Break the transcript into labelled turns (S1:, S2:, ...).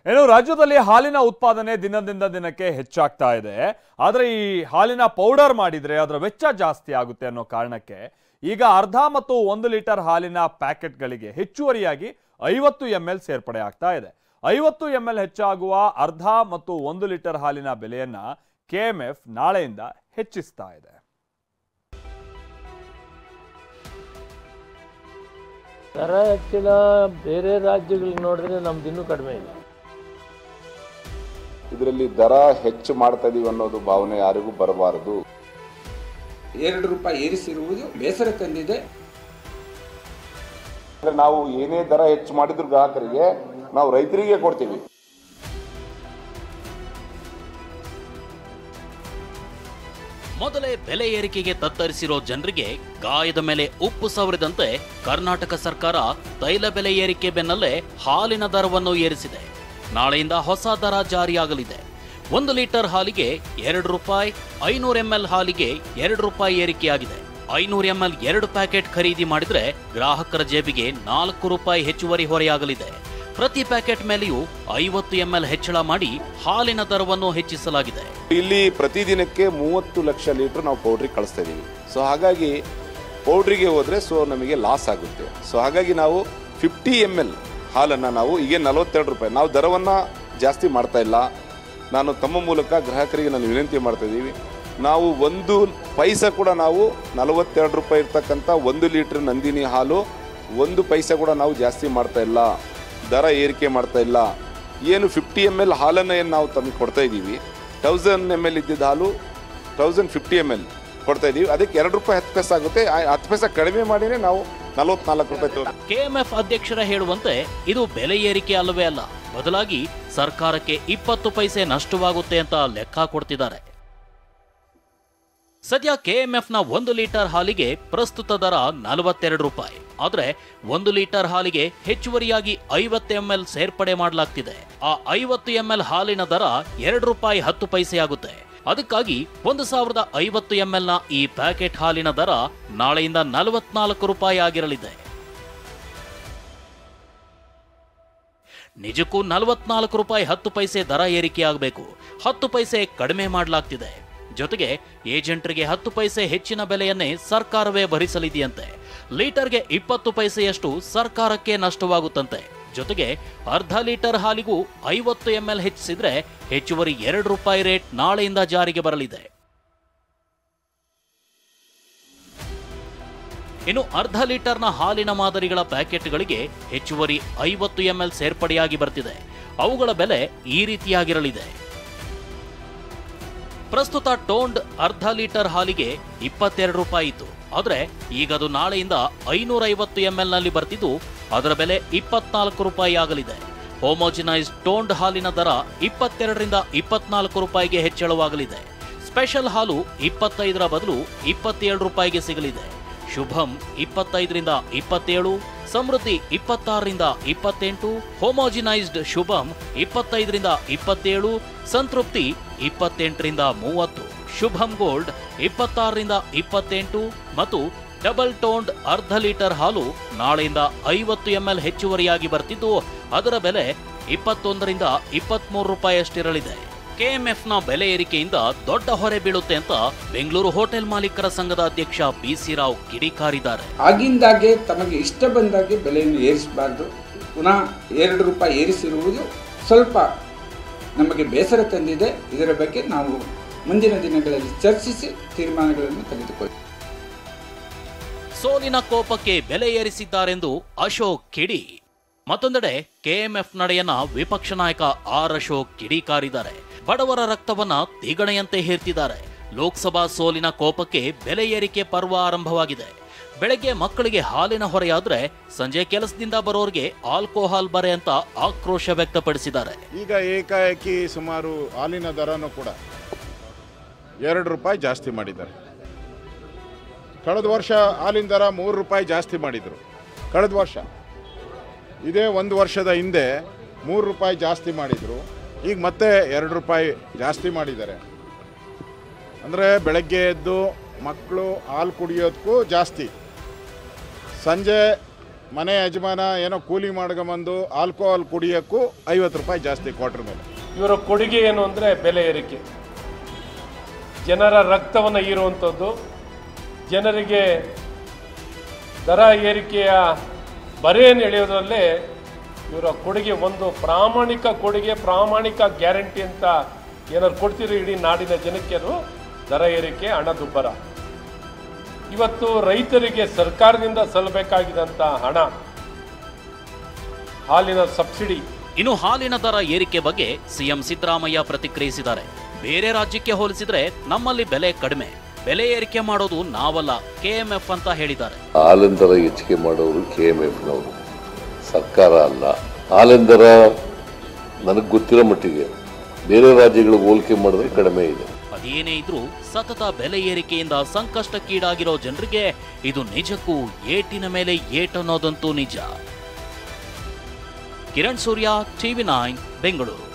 S1: ಏನು ರಾಜ್ಯದಲ್ಲಿ ಹಾಲಿನ ಉತ್ಪಾದನೆ ದಿನದಿಂದ ದಿನಕ್ಕೆ ಹೆಚ್ಚಾಗ್ತಾ ಇದೆ. ಆದರೆ ಈ ಹಾಲಿನ ಪೌಡರ್ ಮಾಡಿದ್ರೆ ಅದರ ವೆಚ್ಚ ಜಾಸ್ತಿ ಆಗುತ್ತೆ ಅನ್ನೋ ಕಾರಣಕ್ಕೆ ಈಗ ಅರ್ಧ ಮತ್ತು 1 ಲೀಟರ್ ಹಾಲಿನ ಪ್ಯಾಕೆಟ್ಗಳಿಗೆ ಹೆಚ್ಚುವರಿಯಾಗಿ 50 ml ಸೇರ್ಪಡೆ ಆಗ್ತಾ ಇದೆ. 50 ml ಹೆಚ್ಚಾಗುವ ಅರ್ಧ ಮತ್ತು 1 ಲೀಟರ್ ಹಾಲಿನ ಬೆಲೆಯನ್ನ ಕೆಎಂಎಫ್ ನಾಳೆಯಿಂದ ಹೆಚ್ಚಿಸ್ತಾ ಇದೆ.
S2: ದರ ಹೆಚ್ಚಿನ ಬೇರೆ ರಾಜ್ಯಗಳಿಗೆ ನೋಡಿದ್ರೆ ನಮ್ದು ಇನ್ನೂ ಕಡಿಮೆ ಇಲ್ಲ.
S3: ಇದರಲ್ಲಿ ದರ ಹೆಚ್ಚು ಮಾಡ್ತಾ ಇದೀವಿ ಅನ್ನೋದು ಭಾವನೆ ಯಾರಿಗೂ ಬರಬಾರದು.
S4: 2 ರೂಪಾಯಿ ಏರಿಸಿರುವುದು ಬೇಸರ ತಂದಿದೆ.
S3: ನಾವು ಏನೇ ದರ ಹೆಚ್ಚು ಮಾಡಿದ್ರು ಗ್ರಾಹಕರಿಗೆ ನಾವು ರೈತರಿಗೆ ಕೊಡ್ತೀವಿ.
S5: ಮೊದಲೇ ಬೆಲೆ ಏರಿಕೆಗೆ ತತ್ತರಿಸಿರೋ ಜನರಿಗೆ ಗಾಯದ ಮೇಲೆ ಉಪ್ಪು ಸವರಿದಂತೆ ಕರ್ನಾಟಕ ಸರ್ಕಾರ ತೈಲ ಬೆಲೆ ಏರಿಕೆ ಬೆನ್ನಲ್ಲೇ ಹಾಲಿನ ದರವನ್ನು ಏರಿಸಿದೆ. ನಾಳೆಯಿಂದ ಹೊಸ ದರ ಜಾರಿಯಾಗಲಿದೆ. 1 ಲೀಟರ್ ಹಾಲಿಗೆ 2 ರೂಪಾಯಿ, 500 ml ಹಾಲಿಗೆ 2 ರೂಪಾಯಿ ಏರಿಕೆಯಾಗಿದೆ. 500 ml 2 ಪ್ಯಾಕೆಟ್ ಖರೀದಿ ಮಾಡಿದ್ರೆ ಗ್ರಾಹಕರ ಜೇಬಿಗೆ 4 ರೂಪಾಯಿ ಹೆಚ್ಚುವರಿ ಹೊರೆಯಾಗಲಿದೆ. ಪ್ರತಿ ಪ್ಯಾಕೆಟ್ ಮೇಲೆಯೂ 50 ml ಹೆಚ್ಚಳ ಮಾಡಿ ಹಾಲಿನ ದರವನ್ನು ಹೆಚ್ಚಿಸಲಾಗಿದೆ.
S3: ಇಲ್ಲಿ ಪ್ರತಿದಿನಕ್ಕೆ 30 ಲಕ್ಷ ಲೀಟರ್ ನಾವು ಪೌಡ್ರಿಗೆ ಕಳಿಸ್ತಾ ಇದೀವಿ. ಸೊ ಹಾಗಾಗಿ ಪೌಡ್ರಿಗೆ ಹೋದ್ರೆ ನಮಗೆ ಲಾಸ್ ಆಗುತ್ತೆ. ಸೊ ಹಾಗಾಗಿ ನಾವು 50 ml ಹಾಲನ್ನು ನಾವು ಈಗ 42 ರೂಪಾಯಿ ನಾವು ದರವನ್ನು ಜಾಸ್ತಿ ಮಾಡ್ತಾ ಇಲ್ಲ. ನಾನು ತಮ್ಮ ಮೂಲಕ ಗ್ರಾಹಕರಿಗೆ ನಾನು ವಿನಂತಿ ಮಾಡ್ತಾ ಇದ್ದೀವಿ, ನಾವು 1 ಪೈಸೆ ಕೂಡ ನಾವು 42 ರೂಪಾಯಿ ಇರ್ತಕ್ಕಂಥ 1 ಲೀಟರ್ ನಂದಿನಿ ಹಾಲು 1 ಪೈಸೆ ಕೂಡ ನಾವು ಜಾಸ್ತಿ ಮಾಡ್ತಾ ಇಲ್ಲ, ದರ ಏರಿಕೆ ಮಾಡ್ತಾ ಇಲ್ಲ. ಏನು 50 ml ಹಾಲನ್ನು ಏನು ನಾವು ತಮಗೆ ಕೊಡ್ತಾ ಇದ್ದೀವಿ, 1000 ml ಇದ್ದಿದ್ದ ಹಾಲು 1050 ml ಕೊಡ್ತಾ ಇದ್ದೀವಿ. ಅದಕ್ಕೆ 2 ರೂಪಾಯಿ 10 ಪೈಸೆ ಆಗುತ್ತೆ. 10 ಪೈಸೆ ಕಡಿಮೆ ಮಾಡಿನೇ ನಾವು 44 ರೂಪಾಯಿ.
S5: ಕೆಎಂಎಫ್ ಅಧ್ಯಕ್ಷರ ಹೇಳುವಂತೆ ಇದು ಬೆಲೆ ಏರಿಕೆ ಅಲ್ಲವೇ ಅಲ್ಲ, ಬದಲಾಗಿ ಸರ್ಕಾರಕ್ಕೆ 20 ಪೈಸೆ ನಷ್ಟವಾಗುತ್ತೆ ಅಂತ ಲೆಕ್ಕ ಕೊಡ್ತಿದ್ದಾರೆ. ಸದ್ಯ ಕೆಎಂಎಫ್ನ 1 ಲೀಟರ್ ಹಾಲಿಗೆ ಪ್ರಸ್ತುತ ದರ 42 ರೂಪಾಯಿ. ಆದರೆ 1 ಲೀಟರ್ ಹಾಲಿಗೆ ಹೆಚ್ಚುವರಿಯಾಗಿ 50 ml ಸೇರ್ಪಡೆ ಮಾಡಲಾಗ್ತಿದೆ. ಆ 50 ml ಹಾಲಿನ ದರ 2 ರೂಪಾಯಿ 10 ಪೈಸೆ ಆಗುತ್ತೆ. ಅದಕ್ಕಾಗಿ 1050 ml ನ ಈ ಪ್ಯಾಕೆಟ್ ಹಾಲಿನ ದರ ನಾಳೆಯಿಂದ 44 ರೂಪಾಯಿ ಆಗಿರಲಿದೆ. ನಿಜಕ್ಕೂ 44 ರೂಪಾಯಿ 10 ಪೈಸೆ ದರ ಏರಿಕೆಯಾಗಬೇಕು. 10 ಪೈಸೆ ಕಡಿಮೆ ಮಾಡಲಾಗ್ತಿದೆ. ಜೊತೆಗೆ ಏಜೆಂಟರಿಗೆ 10 ಪೈಸೆ ಹೆಚ್ಚಿನ ಬೆಲೆಯನ್ನೇ ಸರ್ಕಾರವೇ ಭರಿಸಲಿದೆಯಂತೆ. ಲೀಟರ್ಗೆ 20 ಪೈಸೆಯಷ್ಟು ಸರ್ಕಾರಕ್ಕೆ ನಷ್ಟವಾಗುತ್ತಂತೆ. ಜೊತೆಗೆ ಅರ್ಧ ಲೀಟರ್ ಹಾಲಿಗೂ 50 ml ಹೆಚ್ಚಿಸಿದ್ರೆ ಹೆಚ್ಚುವರಿ 2 ರೂಪಾಯಿ ರೇಟ್ ನಾಳೆಯಿಂದ ಜಾರಿಗೆ ಬರಲಿದೆ. ಇನ್ನು ಅರ್ಧ ಲೀಟರ್ನ ಹಾಲಿನ ಮಾದರಿಗಳ ಪ್ಯಾಕೆಟ್ಗಳಿಗೆ ಹೆಚ್ಚುವರಿ 50 ml ಸೇರ್ಪಡೆಯಾಗಿ ಬರ್ತಿದೆ. ಅವುಗಳ ಬೆಲೆ ಈ ರೀತಿಯಾಗಿರಲಿದೆ. ಪ್ರಸ್ತುತ ಟೋಂಡ್ ಅರ್ಧ ಲೀಟರ್ ಹಾಲಿಗೆ 22 ರೂಪಾಯಿ ಇತ್ತು. ಆದರೆ ಈಗ ಅದು ನಾಳೆಯಿಂದ 550 ml ನಲ್ಲಿ ಬರ್ತಿದ್ದು ಅದರ ಬೆಲೆ 24 ರೂಪಾಯಿ ಆಗಲಿದೆ. ಹೋಮೋಜಿನೈಸ್ಡ್ ಟೋಂಡ್ ಹಾಲಿನ ದರ 22ರಿಂದ 24 ರೂಪಾಯಿಗೆ ಹೆಚ್ಚಳವಾಗಲಿದೆ. ಸ್ಪೆಷಲ್ ಹಾಲು 25ರ ಬದಲು 27 ರೂಪಾಯಿಗೆ ಸಿಗಲಿದೆ. ಶುಭಂ 25ರಿಂದ 27, ಸಮೃದ್ಧಿ 26ರಿಂದ 28, ಹೋಮೋಜಿನೈಸ್ಡ್ ಶುಭಂ 25ರಿಂದ 27, ಸಂತೃಪ್ತಿ 28ರಿಂದ 30, ಶುಭಂ ಗೋಲ್ಡ್ 26ರಿಂದ 28 ಮತ್ತು ಡಬಲ್ ಟೋನ್ಡ್ ಅರ್ಧ ಲೀಟರ್ ಹಾಲು ನಾಳೆಯಿಂದ 50 ml ಹೆಚ್ಚುವರಿಯಾಗಿ ಬರ್ತಿದ್ದು ಅದರ ಬೆಲೆ 21ರಿಂದ 23 ರೂಪಾಯಿಯಷ್ಟಿರಲಿದೆ. ಕೆಎಂಎಫ್ನ ಬೆಲೆ ಏರಿಕೆಯಿಂದ ದೊಡ್ಡ ಹೊರೆ ಬೀಳುತ್ತೆ ಅಂತ ಬೆಂಗಳೂರು ಹೋಟೆಲ್ ಮಾಲೀಕರ ಸಂಘದ ಅಧ್ಯಕ್ಷ ಬಿಸಿ ರಾವ್ ಕಿಡಿಕಾರಿದ್ದಾರೆ.
S4: ಆಗಿಂದಾಗೆ ತಮಗೆ ಇಷ್ಟ ಬಂದಾಗೆ ಬೆಲೆಯನ್ನು ಏರಿಸಬಾರ್ದು. ಪುನಃ 2 ರೂಪಾಯಿ ಏರಿಸಿರುವುದು ಸ್ವಲ್ಪ ನಮಗೆ ಬೇಸರ ತಂದಿದೆ. ಇದರ ಬಗ್ಗೆ ನಾವು ಮುಂದಿನ ದಿನಗಳಲ್ಲಿ ಚರ್ಚಿಸಿ ತೀರ್ಮಾನಗಳನ್ನು ತೆಗೆದುಕೊಳ್ಳಿ.
S5: ಸೋಲಿನ ಕೋಪಕ್ಕೆ ಬೆಲೆ ಏರಿಸಿದ್ದಾರೆಂದು ಅಶೋಕ್ ಕಿಡಿ. ಮತ್ತೊಂದೆಡೆ ಕೆಎಂಎಫ್ ನಡೆಯನ್ನ ವಿಪಕ್ಷ ನಾಯಕ ಆರ್ ಅಶೋಕ್ ಕಿಡಿಕಾರಿದ್ದಾರೆ. ಬಡವರ ರಕ್ತವನ್ನ ತಿಗಣೆಯಂತೆ ಹೇರ್ತಿದ್ದಾರೆ. ಲೋಕಸಭಾ ಸೋಲಿನ ಕೋಪಕ್ಕೆ ಬೆಲೆ ಏರಿಕೆ ಪರ್ವ ಆರಂಭವಾಗಿದೆ. ಬೆಳಗ್ಗೆ ಮಕ್ಕಳಿಗೆ ಹಾಲಿನ ಹೊರೆಯಾದ್ರೆ ಸಂಜೆ ಕೆಲಸದಿಂದ ಬರೋರಿಗೆ ಆಲ್ಕೋಹಾಲ್ ಬರೆ ಅಂತ ಆಕ್ರೋಶ ವ್ಯಕ್ತಪಡಿಸಿದ್ದಾರೆ.
S6: ಈಗ ಏಕಾಏಕಿ ಸುಮಾರು ಹಾಲಿನ ದರನೂ ಕೂಡ 2 ರೂಪಾಯಿ ಜಾಸ್ತಿ ಮಾಡಿದ್ದಾರೆ. ಕಳೆದ ವರ್ಷ ಹಾಲಿನ ದರ 3 ರೂಪಾಯಿ ಜಾಸ್ತಿ ಮಾಡಿದರು. ಕಳೆದ ವರ್ಷ ಇದೇ 1 ವರ್ಷದ ಹಿಂದೆ 3 ರೂಪಾಯಿ ಜಾಸ್ತಿ ಮಾಡಿದರು. ಈಗ ಮತ್ತೆ 2 ರೂಪಾಯಿ ಜಾಸ್ತಿ ಮಾಡಿದ್ದಾರೆ. ಅಂದರೆ ಬೆಳಗ್ಗೆ ಎದ್ದು ಮಕ್ಕಳು ಹಾಲು ಕುಡಿಯೋದಕ್ಕೂ ಜಾಸ್ತಿ, ಸಂಜೆ ಮನೆ ಯಜಮಾನ ಏನೋ ಕೂಲಿ ಮಾಡ್ಕೊಂಬಂದು ಆಲ್ಕೋಹಾಲ್ ಕುಡಿಯೋಕ್ಕೂ 50 ರೂಪಾಯಿ ಜಾಸ್ತಿ ಕ್ವಾರ್ಟರ್ ಮೇಲೆ.
S7: ಇವರ ಕೊಡುಗೆ ಏನು ಅಂದರೆ ಬೆಲೆ ಏರಿಕೆ, ಜನರ ರಕ್ತವನ್ನು ಹೀರುವಂಥದ್ದು, ಜನರಿಗೆ ದರ ಏರಿಕೆಯ ಬರೆಯನ್ನು ಎಳೆಯೋದ್ರಲ್ಲೇ ಇವರ ಕೊಡುಗೆ ಒಂದು ಪ್ರಾಮಾಣಿಕ ಕೊಡುಗೆ, ಪ್ರಾಮಾಣಿಕ ಗ್ಯಾರಂಟಿ ಅಂತ ಏನಾದ್ರು ಕೊಡ್ತೀರಿ ಇಡೀ ನಾಡಿನ ಜನಕ್ಕೆ? ದರ ಏರಿಕೆ, ಹಣದುಬ್ಬರ. ಇವತ್ತು ರೈತರಿಗೆ ಸರ್ಕಾರದಿಂದ ಸಲ್ಲಬೇಕಾಗಿದ್ದಂಥ ಹಣ, ಹಾಲಿನ ಸಬ್ಸಿಡಿ.
S5: ಇನ್ನು ಹಾಲಿನ ದರ ಏರಿಕೆ ಬಗ್ಗೆ ಸಿಎಂ ಸಿದ್ದರಾಮಯ್ಯ ಪ್ರತಿಕ್ರಿಯಿಸಿದ್ದಾರೆ. ಬೇರೆ ರಾಜ್ಯಕ್ಕೆ ಹೋಲಿಸಿದ್ರೆ ನಮ್ಮಲ್ಲಿ ಬೆಲೆ ಕಡಿಮೆ, ಬೆಲೆ ಏರಿಕೆ ಮಾಡೋದು ನಾವಲ್ಲ, ಕೆಎಂಎಫ್ ಅಂತ ಹೇಳಿದ್ದಾರೆ.
S8: ಹಾಲಿನ ದರ ಹೆಚ್ಚಿಗೆ ಮಾಡೋರು ಕೆಎಂಎಫ್ನವರು, ಸರ್ಕಾರ ಅಲ್ಲ. ಹಾಲಿನ ದರ ನನಗೆ ಗೊತ್ತಿರೋ ಮಟ್ಟಿಗೆ ಬೇರೆ ರಾಜ್ಯಗಳಿಗೆ ಹೋಲಿಕೆ ಮಾಡಿದ್ರೆ ಕಡಿಮೆ ಇದೆ.
S5: ಅದೇನೇ ಇದ್ರೂ ಸತತ ಬೆಲೆ ಏರಿಕೆಯಿಂದ ಸಂಕಷ್ಟಕ್ಕೀಡಾಗಿರೋ ಜನರಿಗೆ ಇದು ನಿಜಕ್ಕೂ ಏಟಿನ ಮೇಲೆ ಏಟನ್ನೋದಂತೂ ನಿಜ. ಕಿರಣ್ ಸೂರ್ಯ, TV9 ಬೆಂಗಳೂರು.